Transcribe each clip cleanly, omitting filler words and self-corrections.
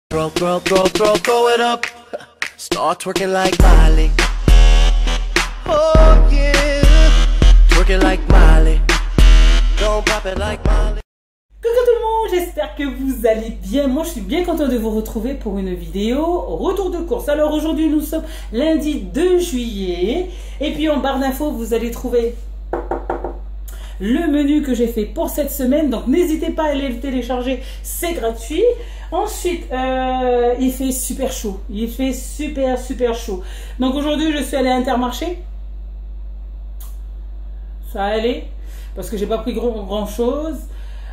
Throw it up. Start twerking like Miley. Oh yeah. Twerking like Miley. Don't pop it like Miley. Coucou tout le monde, j'espère que vous allez bien. Moi je suis bien content de vous retrouver pour une vidéo retour de course. Alors aujourd'hui nous sommes lundi 2 juillet. Et puis en barre d'infos vous allez trouver le menu que j'ai fait pour cette semaine. Donc n'hésitez pas à aller le télécharger, c'est gratuit. Ensuite, il fait super chaud. Il fait super chaud. Donc aujourd'hui, je suis allée à Intermarché. Ça allait, parce que j'ai pas pris grand chose.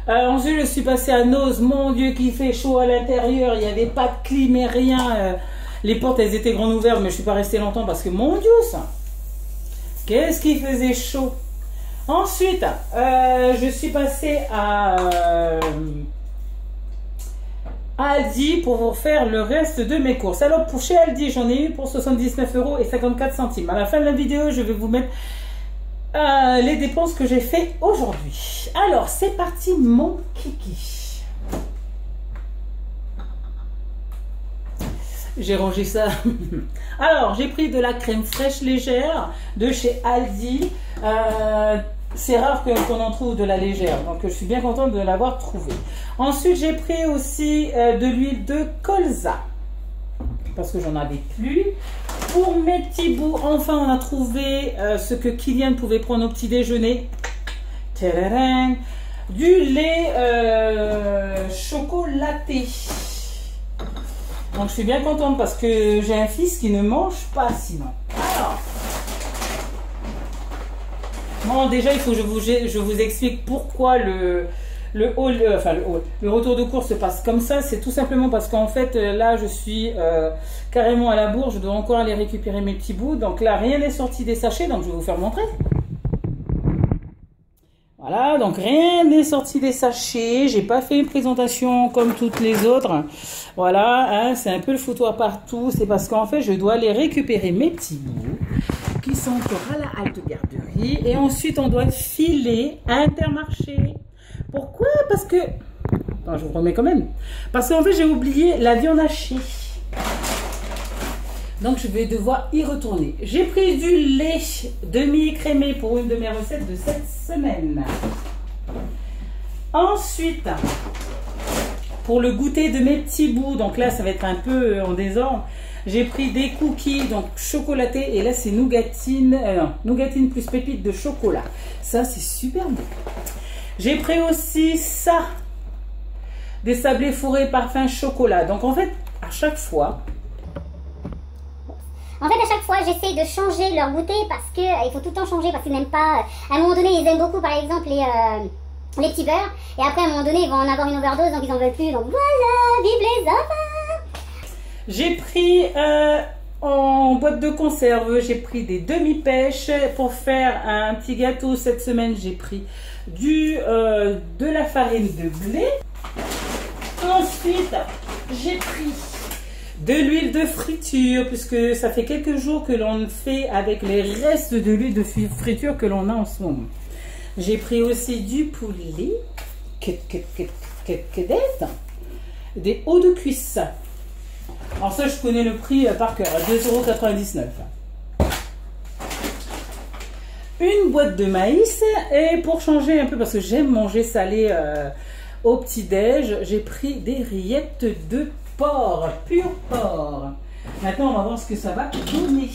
Ensuite, je suis passée à Noz. Mon Dieu, qu'il fait chaud à l'intérieur. Il n'y avait pas de clim et rien. Les portes, elles étaient grandes ouvertes, mais je suis pas restée longtemps parce que mon Dieu, ça. Qu'est-ce qui faisait chaud. Ensuite, je suis passée à Aldi pour vous faire le reste de mes courses. Alors pour chez Aldi, j'en ai eu pour 79,54 €. À la fin de la vidéo, je vais vous mettre les dépenses que j'ai fait aujourd'hui. Alors c'est parti mon kiki. J'ai rangé ça. Alors j'ai pris de la crème fraîche légère de chez Aldi. C'est rare qu'on en trouve de la légère, donc je suis bien contente de l'avoir trouvé. Ensuite, j'ai pris aussi de l'huile de colza, parce que j'en avais plus. Pour mes petits bouts, enfin, on a trouvé ce que Kylian pouvait prendre au petit déjeuner. Tadadam. Du lait chocolaté. Donc, je suis bien contente parce que j'ai un fils qui ne mange pas sinon. Alors... Bon, déjà, il faut que je vous explique pourquoi le retour de course se passe comme ça. C'est tout simplement parce qu'en fait, là, je suis carrément à la bourre. Je dois encore aller récupérer mes petits bouts. Donc là, rien n'est sorti des sachets. Donc, je vais vous faire montrer. Voilà, donc rien n'est sorti des sachets. J'ai pas fait une présentation comme toutes les autres. Voilà, hein, c'est un peu le foutoir partout. C'est parce qu'en fait, je dois aller récupérer mes petits bouts qui sont encore à la halte garderie. Et ensuite, on doit filer à Intermarché. Pourquoi? Parce que... Attends, je vous remets quand même. Parce qu'en fait, j'ai oublié la viande hachée. Donc, je vais devoir y retourner. J'ai pris du lait demi-écrémé pour une de mes recettes de cette semaine. Ensuite, pour le goûter de mes petits bouts, donc là, ça va être un peu en désordre. J'ai pris des cookies, donc chocolatés, et là c'est nougatine, nougatine plus pépites de chocolat. Ça c'est super bon. J'ai pris aussi ça, des sablés fourrés parfum chocolat. Donc en fait, à chaque fois, j'essaie de changer leur goûter parce que il faut tout le temps changer parce qu'ils n'aiment pas. À un moment donné, ils aiment beaucoup, par exemple, les petits beurres. Et après, à un moment donné, ils vont en avoir une overdose, donc ils en veulent plus. Donc voilà, vive les enfants! J'ai pris en boîte de conserve, j'ai pris des demi-pêches pour faire un petit gâteau. Cette semaine, j'ai pris de la farine de blé. Ensuite, j'ai pris de l'huile de friture, puisque ça fait quelques jours que l'on fait avec les restes de l'huile de friture que l'on a en ce moment. J'ai pris aussi du poulet, des hauts de cuisse. Alors ça, je connais le prix par cœur, 2,99 €. Une boîte de maïs. Et pour changer un peu, parce que j'aime manger salé au petit-déj, j'ai pris des rillettes de porc, pur porc. Maintenant, on va voir ce que ça va donner.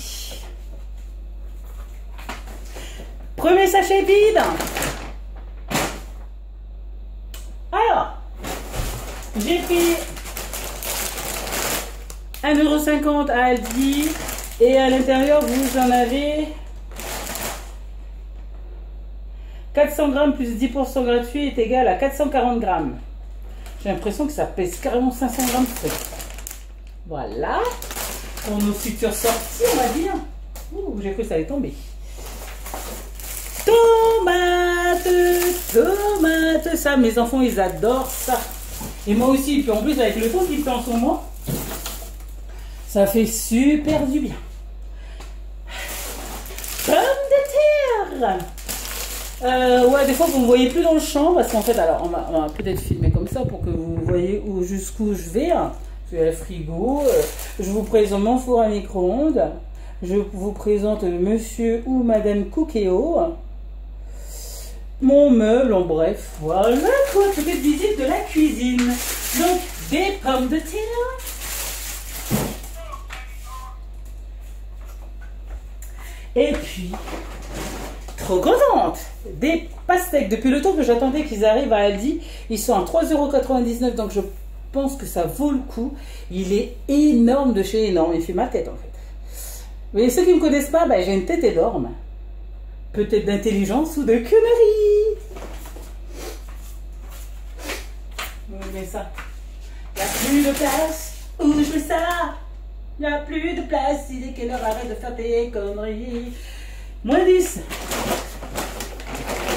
Premier sachet vide. Alors, j'ai pris 1,50 € à Aldi et à l'intérieur vous en avez 400 grammes plus 10% gratuit est égal à 440 grammes. J'ai l'impression que ça pèse carrément 500 grammes frais. Voilà pour nos futures sorties, on va dire. Ouh, j'ai cru que ça allait tomber. Tomates, ça mes enfants ils adorent ça. Et moi aussi, et puis en plus avec le temps qu'il fait en ce moment, ça fait super du bien. Pommes de terre. Ouais, des fois vous ne me voyez plus dans le champ parce qu'en fait, alors on va peut-être filmer comme ça pour que vous voyez jusqu'où je vais. Il y a le frigo. Je vous présente mon four à micro-ondes. Je vous présente monsieur ou madame Cookéo. Mon meuble, en bref. Voilà quoi, petite visite de la cuisine. Donc, des pommes de terre. Et puis, trop contente, des pastèques. Depuis le temps que j'attendais qu'ils arrivent à Aldi, ils sont à 3,99 €, donc je pense que ça vaut le coup. Il est énorme de chez énorme, il fait ma tête en fait. Mais ceux qui ne me connaissent pas, ben, j'ai une tête énorme. Peut-être d'intelligence ou de conneries. On met ça. Il n'y a plus de place. Où je mets ça? Il n'y a plus de place. Il est quelle heure? Arrête de faire tes conneries. Moins 10.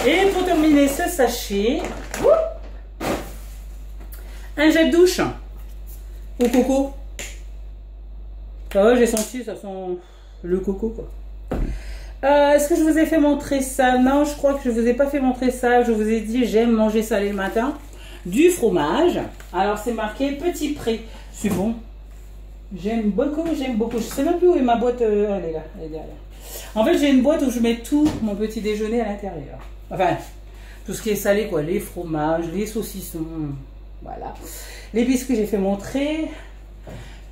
Et pour terminer ce sachet, un gel douche au coco. Ah ouais, j'ai senti, ça sent le coco quoi. Est-ce que je vous ai fait montrer ça? Non, je crois que je ne vous ai pas fait montrer ça. Je vous ai dit, j'aime manger salé le matin. Du fromage. Alors, c'est marqué Petit Pré. C'est bon. J'aime beaucoup, j'aime beaucoup. Je ne sais même plus où est ma boîte. Elle est là, elle est derrière. En fait, j'ai une boîte où je mets tout mon petit déjeuner à l'intérieur. Enfin, tout ce qui est salé, quoi. Les fromages, les saucissons. Voilà. Les biscuits, j'ai fait montrer.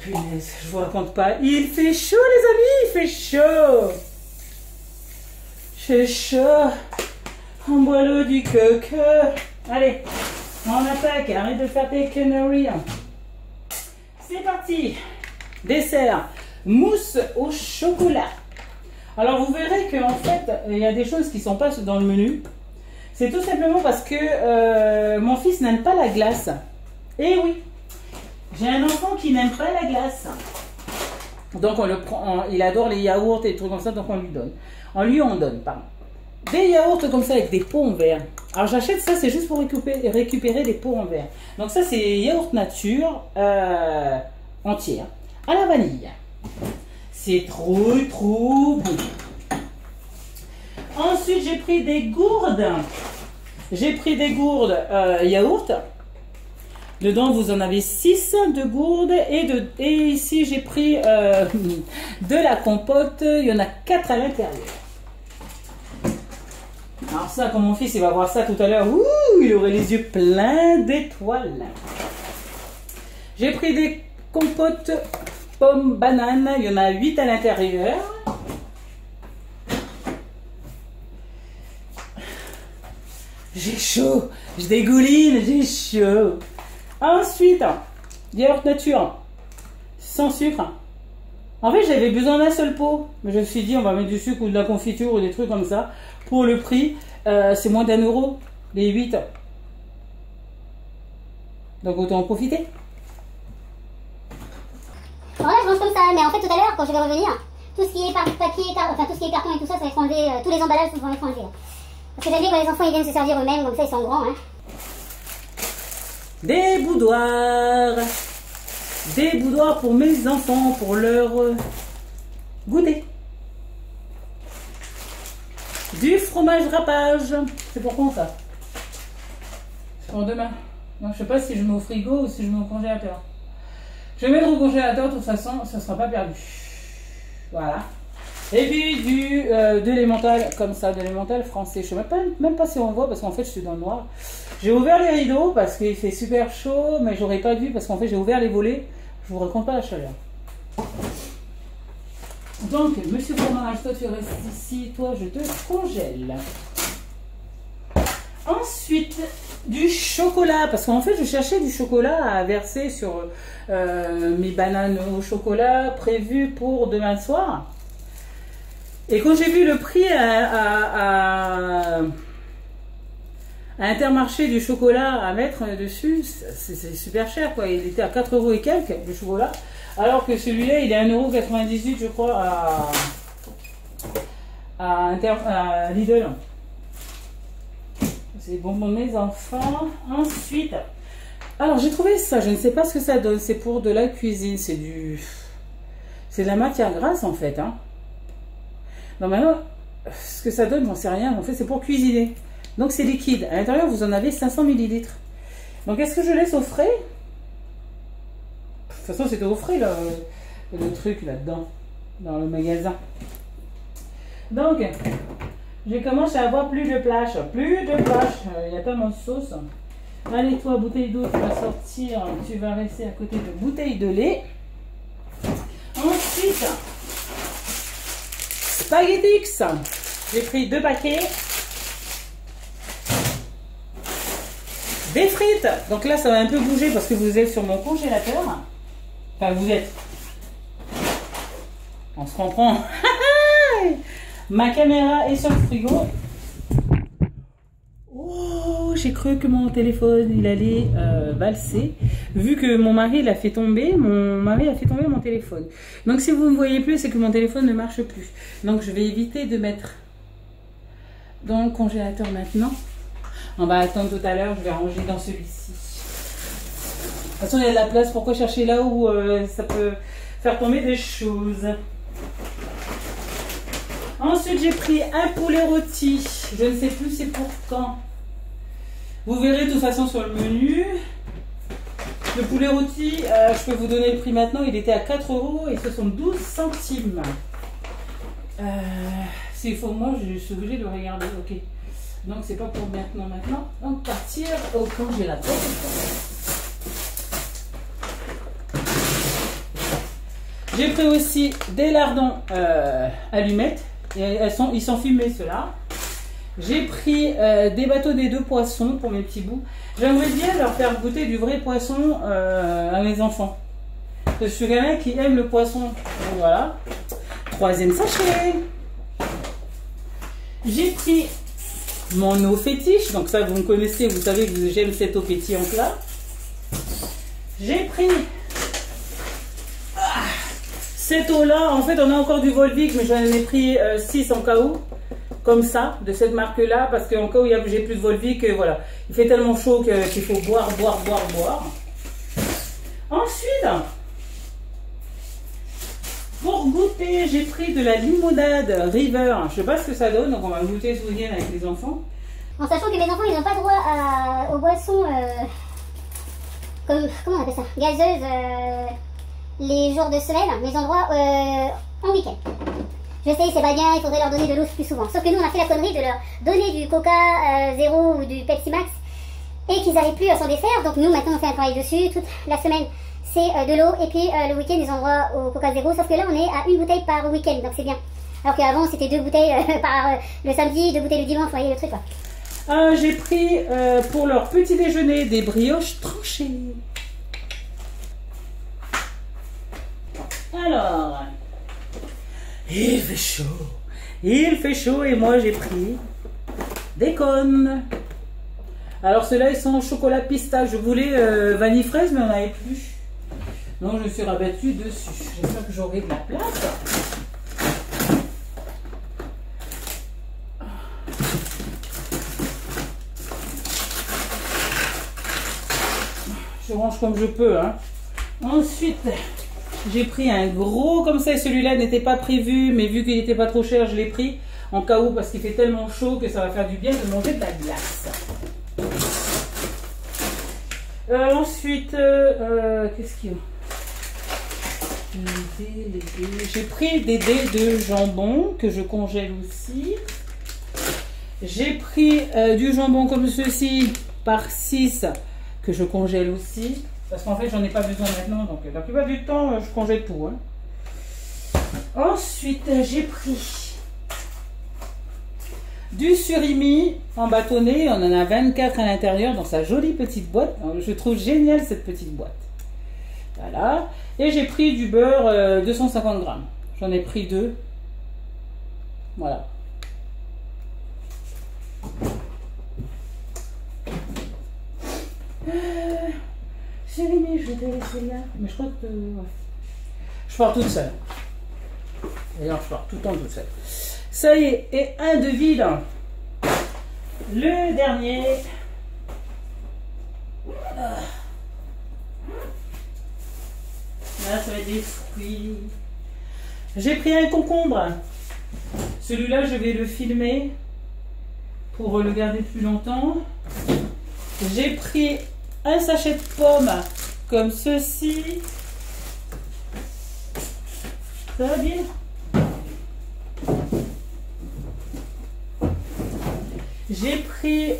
Punaise, je vous raconte pas. Il fait chaud, les amis. Il fait chaud. C'est chaud. On boit l'eau du coco. Allez, on attaque. Arrête de faire tes conneries. C'est parti. Dessert. Mousse au chocolat. Alors, vous verrez qu'en fait, il y a des choses qui ne sont pas dans le menu. C'est tout simplement parce que mon fils n'aime pas la glace. Eh oui. J'ai un enfant qui n'aime pas la glace. Donc, on le prend. Il adore les yaourts et des trucs comme ça, donc on lui donne. On donne, pardon. Des yaourts comme ça avec des pots en verre. Alors j'achète ça, c'est juste pour récupérer des pots en verre. Donc ça, c'est yaourt nature entière à la vanille. C'est trop bon. Ensuite, j'ai pris des gourdes. J'ai pris des gourdes yaourt. Dedans, vous en avez 6 de gourdes. Et ici, j'ai pris de la compote. Il y en a 4 à l'intérieur. Alors ça, quand mon fils il va voir ça tout à l'heure, il aurait les yeux pleins d'étoiles. J'ai pris des compotes pommes, bananes. Il y en a 8 à l'intérieur. J'ai chaud. Je dégouline, j'ai chaud. Ensuite, yaourt nature, sans sucre. En fait, j'avais besoin d'un seul pot. Mais je me suis dit, on va mettre du sucre ou de la confiture ou des trucs comme ça. Pour le prix, c'est moins d'1 €, les 8. Donc, autant en profiter. Bon, là, je mange comme ça. Mais en fait, tout à l'heure, quand je vais revenir, tout ce qui est papier, enfin, tout ce qui est carton et tout ça, ça va être enlevé. Tous les emballages vont être enlevés. Parce que j'aime bien quand les enfants ils viennent se servir eux-mêmes, comme ça, ils sont grands. Hein. Des boudoirs. Des boudoirs pour mes enfants, pour leur goûter. Du fromage râpage. C'est pour quand ça? C'est pour demain. Donc, je sais pas si je mets au frigo ou si je mets au congélateur. Je vais mettre au congélateur, de toute façon, ça ne sera pas perdu. Voilà. Et puis de l'emmental, comme ça, de l'emmental français. Je ne sais même pas si on voit, parce qu'en fait, je suis dans le noir. J'ai ouvert les rideaux parce qu'il fait super chaud, mais j'aurais pas dû parce qu'en fait, j'ai ouvert les volets. Je vous raconte pas la chaleur. Donc, monsieur fromage, toi, tu restes ici. Toi, je te congèle. Ensuite, du chocolat. Parce qu'en fait, je cherchais du chocolat à verser sur mes bananes au chocolat prévues pour demain soir. Et quand j'ai vu le prix à Intermarché du chocolat à mettre dessus, c'est super cher quoi. Il était à 4 € et quelques le chocolat, alors que celui-là il est à 1,98 € je crois à Lidl. C'est bon pour mes enfants. Ensuite, alors j'ai trouvé ça, je ne sais pas ce que ça donne, c'est pour de la cuisine, c'est de la matière grasse en fait. Hein. Non, maintenant, ce que ça donne, j'en sais rien. En fait, c'est pour cuisiner. Donc, c'est liquide. À l'intérieur, vous en avez 500 ml. Donc, est-ce que je laisse au frais? toute façon, c'était au frais, là, le truc là-dedans, dans le magasin. Donc, je commence à avoir plus de plage. Plus de plage. Il y a tellement de sauce. Allez, toi, bouteille d'eau, tu vas sortir. Tu vas rester à côté de bouteille de lait. Ensuite, Spaghettix. J'ai pris 2 paquets. Des frites. Donc là, ça va un peu bouger parce que vous êtes sur mon congélateur. Enfin, vous êtes. On se comprend. Ma caméra est sur le frigo. Oh, j'ai cru que mon téléphone, il allait valser. Vu que mon mari l'a fait tomber, mon téléphone. Donc si vous ne me voyez plus, c'est que mon téléphone ne marche plus. Donc je vais éviter de mettre dans le congélateur maintenant. On va attendre tout à l'heure, je vais ranger dans celui-ci. De toute façon, il y a de la place, pourquoi chercher là où ça peut faire tomber des choses. Ensuite, j'ai pris un poulet rôti. Je ne sais plus c'est pour quand. Vous verrez de toute façon sur le menu. Le poulet rôti, je peux vous donner le prix maintenant. Il était à 4 € et 72 centimes. S'il faut, moi, je suis obligée de regarder. Ok. Donc, c'est pas pour maintenant. Donc, partir au congélateur. J'ai pris aussi des lardons allumettes. Et ils sont fumés ceux-là. J'ai pris des bateaux des 2 poissons pour mes petits bouts. J'aimerais bien leur faire goûter du vrai poisson à mes enfants. Je suis quelqu'un qui aime le poisson. Donc voilà. 3e sachet. J'ai pris mon eau fétiche. Donc ça, vous me connaissez, vous savez que j'aime cette eau pétillante là. J'ai pris cette eau-là, en fait, on a encore du Volvic, mais j'en ai pris 6 en cas où, comme ça, de cette marque-là, parce qu'en cas où j'ai plus de Volvic, voilà. Il fait tellement chaud qu'il faut boire. Ensuite, pour goûter, j'ai pris de la limonade River. Je sais pas ce que ça donne, donc on va goûter ce week-end avec les enfants. En sachant que mes enfants, ils n'ont pas droit aux boissons, comment on appelle ça, gazeuses, les jours de semaine, mais ont droit en week-end. Je sais, c'est pas bien, il faudrait leur donner de l'eau plus souvent. Sauf que nous, on a fait la connerie de leur donner du Coca Zéro ou du Pepsi Max et qu'ils n'arrivent plus à s'en défaire. Donc nous, maintenant, on fait un travail dessus. Toute la semaine, c'est de l'eau. Et puis le week-end, ils ont droit au Coca Zéro. Sauf que là, on est à 1 bouteille par week-end, donc c'est bien. Alors qu'avant, c'était 2 bouteilles par le samedi, 2 bouteilles le dimanche, vous voyez le truc quoi. J'ai pris pour leur petit déjeuner des brioches tranchées. Alors, il fait chaud et moi j'ai pris des cônes. Alors ceux-là ils sont au chocolat pistache. Je voulais vanille fraise mais on n'avait plus. Donc je me suis rabattue dessus. J'espère que j'aurai de la place. Je range comme je peux, hein. Ensuite, j'ai pris un gros comme ça, et celui-là n'était pas prévu, mais vu qu'il n'était pas trop cher, je l'ai pris en cas où, parce qu'il fait tellement chaud que ça va faire du bien de manger de la glace. Ensuite, qu'est-ce qu'il y a? J'ai pris des dés de jambon que je congèle aussi. J'ai pris du jambon comme ceci par 6 que je congèle aussi. Parce qu'en fait, j'en ai pas besoin maintenant. Donc, la plupart du temps, je congèle tout. Hein. Ensuite, j'ai pris du surimi en bâtonnet. On en a 24 à l'intérieur dans sa jolie petite boîte. Alors, je trouve géniale cette petite boîte. Voilà. Et j'ai pris du beurre 250 grammes. J'en ai pris 2. Voilà. Surimi, je vais te laisser là. Mais je crois que... ouais. Je pars toute seule. D'ailleurs, je pars tout le temps toute seule. Ça y est, et un de vide. Le dernier. Là, ça va être des fruits. J'ai pris un concombre. Celui-là, je vais le filmer pour le garder plus longtemps. J'ai pris un sachet de pommes comme ceci. Ça va bien? J'ai pris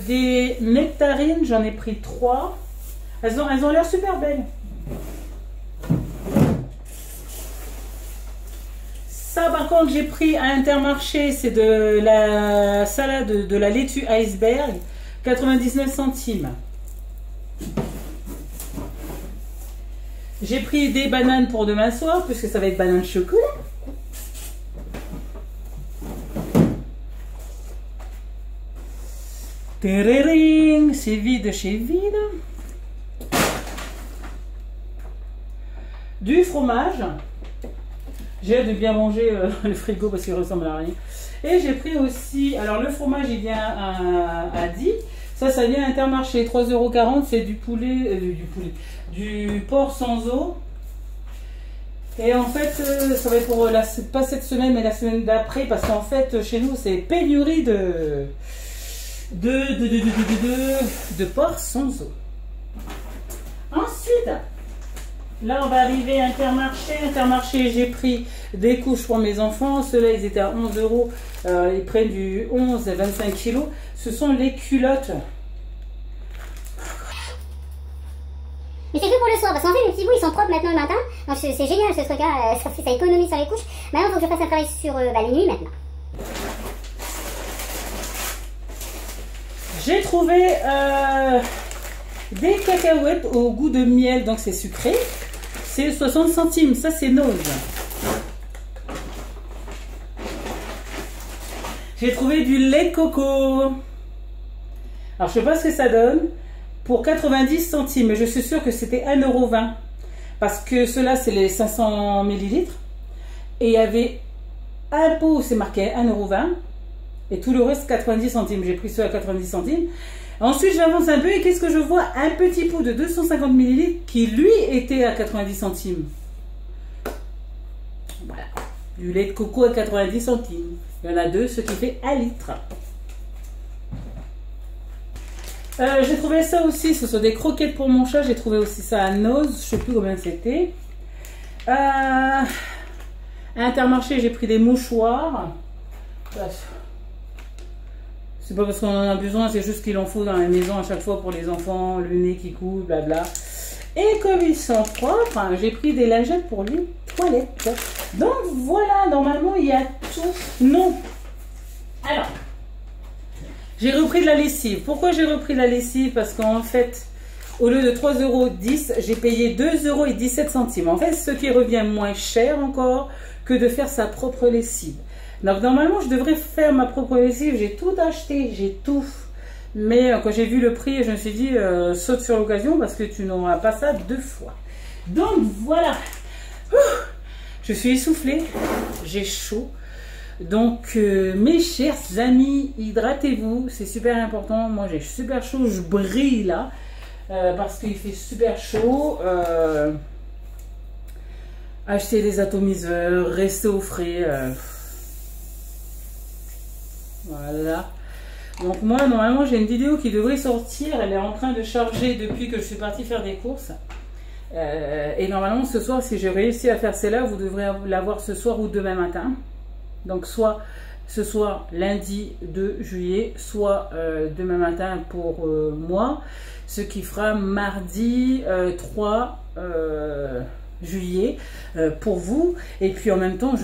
des nectarines, j'en ai pris 3. Elles ont l'air super belles. Ça par contre j'ai pris à Intermarché, c'est de la salade de la laitue iceberg, 99 centimes. J'ai pris des bananes pour demain soir, puisque ça va être banane chocolat. Téréring, c'est vide chez vide. Du fromage. J'ai hâte de bien manger le frigo parce qu'il ressemble à rien. Et j'ai pris aussi, alors le fromage il vient à 10. Ça vient à Intermarché, 3,40 €. C'est du poulet, du porc sans eau. Et en fait, ça va être pour pas cette semaine, mais la semaine d'après, parce qu'en fait, chez nous, c'est pénurie de porc sans eau. Ensuite, là, on va arriver à Intermarché. Intermarché, j'ai pris des couches pour mes enfants. Ceux-là, ils étaient à 11 €. Ils prennent du 11 à 25 kg. Ce sont les culottes. Mais c'est que pour le soir, parce qu'en fait les petits bouts ils sont propres maintenant le matin. Donc c'est génial ce truc là, ça économise sur les couches. Maintenant il faut que je fasse un travail sur les nuits maintenant. J'ai trouvé des cacahuètes au goût de miel, donc c'est sucré. C'est 60 centimes, ça c'est Nose. J'ai trouvé du lait de coco. Alors je sais pas ce que ça donne. Pour 90 centimes, mais je suis sûre que c'était 1,20 €. Parce que ceux-là, c'est les 500 ml. Et il y avait un pot, c'est marqué 1,20 €. Et tout le reste, 90 centimes. J'ai pris ceux à 90 centimes. Ensuite, j'avance un peu et qu'est-ce que je vois? Un petit pot de 250 ml qui, lui, était à 90 centimes. Voilà. Du lait de coco à 90 centimes. Il y en a deux, ce qui fait 1 litre. J'ai trouvé ça aussi, ce sont des croquettes pour mon chat, j'ai trouvé aussi ça à Nose, je ne sais plus combien c'était. À Intermarché, j'ai pris des mouchoirs. C'est pas parce qu'on en a besoin, c'est juste qu'il en faut dans la maison à chaque fois pour les enfants, le nez qui coule, blabla. Et comme ils sont propres, j'ai pris des lingettes pour les toilettes. Donc voilà, normalement il y a tout. Non. Alors. J'ai repris de la lessive. Pourquoi j'ai repris de la lessive? Parce qu'en fait, au lieu de 3,10 €, j'ai payé 2,17 €. En fait, ce qui revient moins cher encore que de faire sa propre lessive. Donc, normalement, je devrais faire ma propre lessive. J'ai tout acheté, j'ai tout. Mais quand j'ai vu le prix, je me suis dit, saute sur l'occasion parce que tu n'auras pas ça 2 fois. Donc, voilà. Je suis essoufflée. J'ai chaud. Donc mes chers amis, hydratez-vous, c'est super important. Moi j'ai super chaud, je brille là parce qu'il fait super chaud. Achetez des atomiseurs, restez au frais. Voilà. Donc moi normalement j'ai une vidéo qui devrait sortir, elle est en train de charger depuis que je suis partie faire des courses. Et normalement ce soir, si j'ai réussi à faire celle-là, vous devrez l'avoir ce soir ou demain matin. Donc soit ce soir lundi 2 juillet, soit demain matin pour moi, ce qui fera mardi 3 juillet pour vous. Et puis en même temps,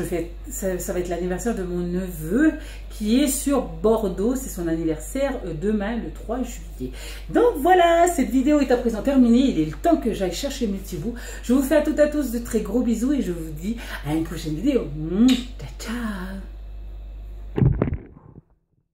ça va être l'anniversaire de mon neveu qui est sur Bordeaux, c'est son anniversaire demain le 3 juillet. Donc voilà, cette vidéo est à présent terminée, il est le temps que j'aille chercher mes petits bouts. Je vous fais à toutes et à tous de très gros bisous et je vous dis à une prochaine vidéo. Ciao ciao.